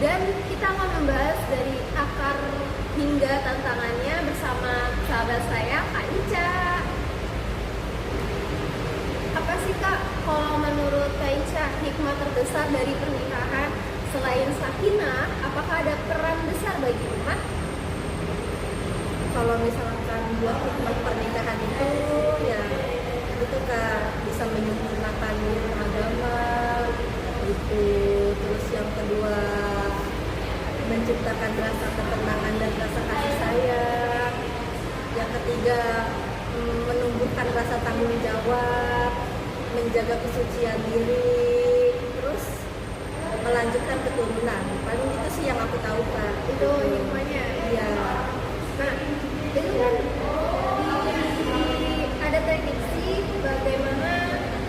Dan kita akan membahas dari akar hingga tantangannya bersama sahabat saya, Kak Ica. Apa sih Kak, kalau menurut Kak Ica, hikmah terbesar dari pernikahan selain sakinah, apakah ada peran besar bagi umat? Kalau misalkan buat hikmah pernikahan itu ya itu Kak, bisa menyempurnakan agama itu. Terus yang kedua, menciptakan rasa ketenangan dan rasa kasih sayang. Yang ketiga, menumbuhkan rasa tanggung jawab, menjaga kesucian diri, terus melanjutkan keturunan. Paling itu sih yang aku tahu Kak. Itu hikmahnya. Iya. Nah, itu kan ada prediksi bagaimana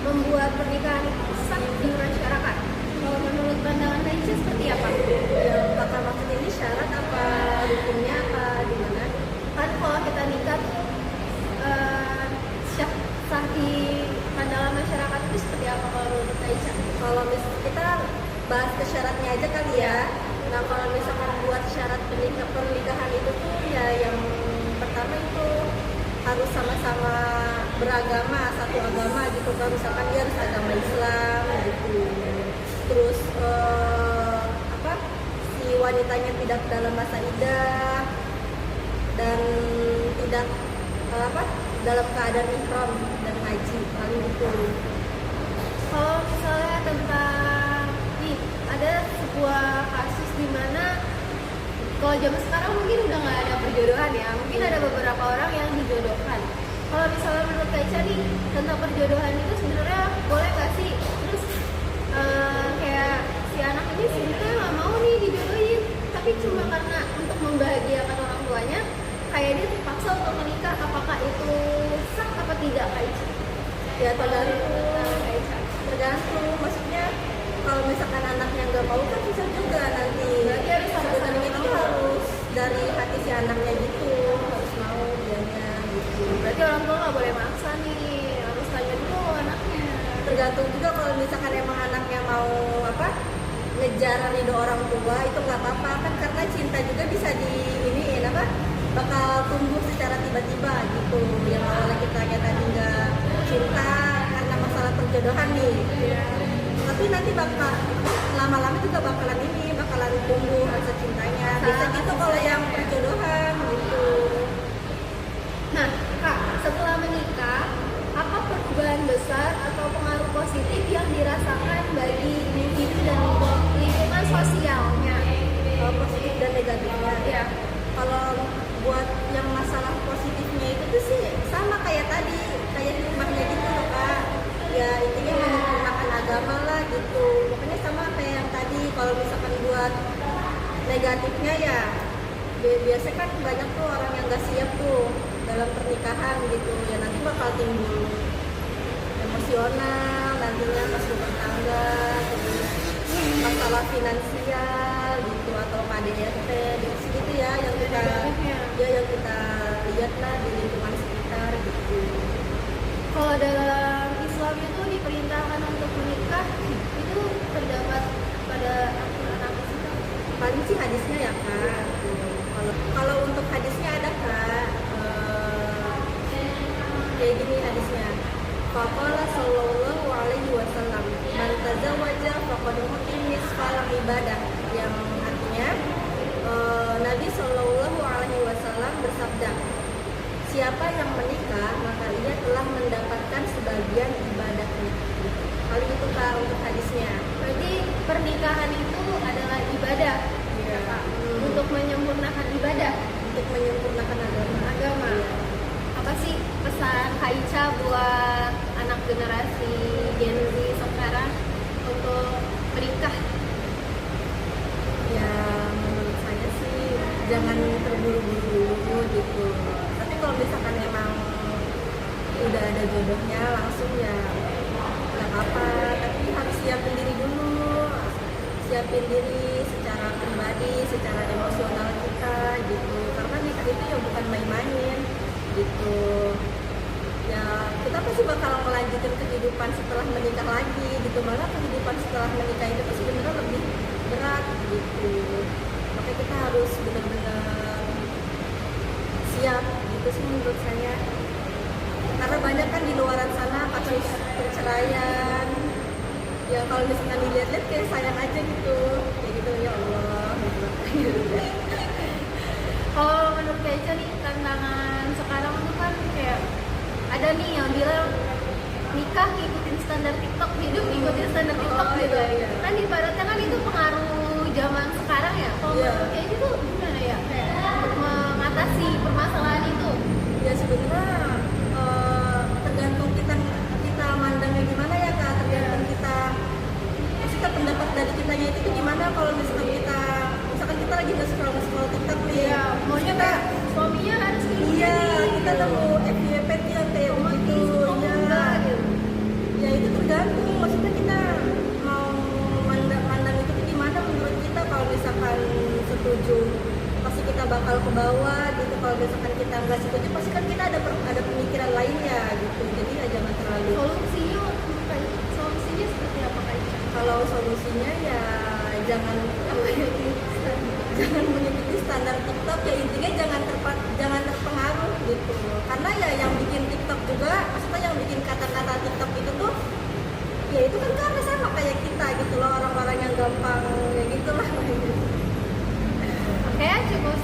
membuat pernikahan itu sah di masyarakat. Kalau menurut pandangan Kak Ica seperti apa? Yang bakal maksud ini syarat apa, hukumnya apa, gimana? Kan kalau kita nikah tuh sah di pandangan masyarakat itu seperti apa kalau menurut Kak Ica? Kalau kita bahas ke syaratnya aja kali ya. Nah kalau misalkan buat syarat pernikahan itu tuh ya yang pertama itu harus sama-sama beragama, satu agama gitu kan. Misalkan dia harus agama Islam gitu. Terus si wanitanya tidak dalam masa iddah dan tidak dalam keadaan ihram dan haji, paling itu. Kalau misalnya tentang ada sebuah kasus di mana kalau zaman sekarang mungkin udah nggak ada perjodohan ya, mungkin ada beberapa orang yang dijodohkan. Kalau misalnya menurut Kak Ica nih tentang perjodohan itu sebenarnya boleh nggak sih? Terus kayak si anak ini sebenarnya nggak mau nih dijodohin, tapi cuma karena untuk membahagiakan orang tuanya, kayak dia terpaksa untuk menikah. Apakah itu sah apa tidak Kak Ica? Ya tergantung, maksudnya kalau misalkan anaknya nggak mau kan bisa juga nanti. Berarti harus sebenarnya itu harus dari hati si anaknya gitu, harus mau dianya gitu. Berarti orang tua nggak boleh maksa nih, harus tanya dulu anaknya. Tergantung juga kalau misalkan emang anaknya mau ngejar ridho orang tua itu nggak apa-apa kan, karena cinta juga bisa bakal tumbuh secara tiba-tiba gitu. Yang awalnya kita tadi nggak cinta karena masalah perjodohan nih, tapi nanti bakal lama-lama juga bakalan tumbuh rasa cintanya. Bisa gitu kalau yang perjodohan gitu. Nah Kak, setelah menikah, apa perubahan besar atau pengaruh positif yang dirasakan bagi individu dan lingkungan sosialnya? Positif dan negatifnya Ya. Kalau buat yang masalah positifnya itu tuh sih sama kayak tadi, kayak hikmahnya gitu loh Kak. Ya intinya menyempurnakan agama lah gitu. Pokoknya sama kayak yang tadi. Kalau misalkan buat negatifnya ya biasanya kan banyak tuh orang yang gak siap tuh dalam pernikahan gitu. Ya nanti bakal timbul emosional nantinya pas rumah tangga, terus masalah finansial gitu atau KDRT gitu ya yang kita lihat lah di lingkungan sekitar gitu. Kalau dalam Islam itu diperintahkan untuk menikah itu terdapat pada aturan apa sih Kak? Paling sih hadisnya ya Kak. Kalau untuk hadisnya ada Kak, kayak gini hadisnya. Faqala sallallahu alaihi wasallam, man tazawwaja faqad utiya nisfal ibadah, yang artinya Nabi Shallallahu alaihi wasallam bersabda, siapa yang menikah maka ia telah mendapatkan sebagian ibadahnya. Paling itu Kak untuk hadisnya. Berarti pernikahan itu adalah ibadah, Ya, untuk menyempurnakan ibadah, untuk menyempurnakan agama. agama. Apa sih pesan Kak Ica buat anak generasi Gen Z sekarang untuk menikah? Ya menurut saya sih jangan terburu-buru dulu gitu. Tapi kalau misalkan emang udah ada jodohnya langsung ya nggak apa-apa. Tapi harus siapin diri dulu, siapin diri secara pribadi, secara emosional kita gitu. Karena nikah itu ya bukan main-main gitu. Ya kita pasti bakal melanjutkan kehidupan setelah menikah lagi gitu. Malah kehidupan setelah menikah itu tuh sebenarnya lebih berat gitu. Makanya kita harus benar-benar siap gitu sih menurut saya. Karena banyak kan di luaran sana kasus perceraian. Ya kalau misalnya dilihat-lihat kayak sayang aja gitu. Kayak gitu ya Allah. Kalau menurut Keca nih tantangan sekarang tuh kan kayak ada nih yang bilang nikah ngikutin standar TikTok, hidup ngikutin standar TikTok Oh, gitu. iya. Kan ibaratnya kan itu pengaruh zaman sekarang ya. Kalau Iya. menurut Keca itu gimana ya? Kayak untuk mengatasi permasalahan itu. Ya sebenarnya tergantung kita mandangnya gimana ya Kak, tergantung kita maksudnya pendapat dari kitanya itu tuh gimana. Kalau misalkan kita lagi nge-scroll TikTok nih, Iya, maunya kita kayak suaminya harus kayak gini. iya kita gitu. nemu FYP yang kayak Romantis, begitu kok ya. enggak gitu. Ya itu tergantung, maksudnya kita mau mandang itu tuh gimana menurut kita. Kalau misalkan setuju pasti kita bakal ke bawah gitu, kalau misalkan kita nggak setuju pasti kan kita ada pemikiran lainnya gitu. Jadi ya jangan terlalu, Solusinya seperti apa Keca? kalau solusinya ya jangan jangan mengikuti standar TikTok, ya intinya jangan terpengaruh gitu. Karena ya yang bikin TikTok juga, maksudnya yang bikin kata-kata TikTok itu tuh ya itu kan karena sama kayak kita gitu loh, orang-orang yang gampang ya gitulah. Oke, cukup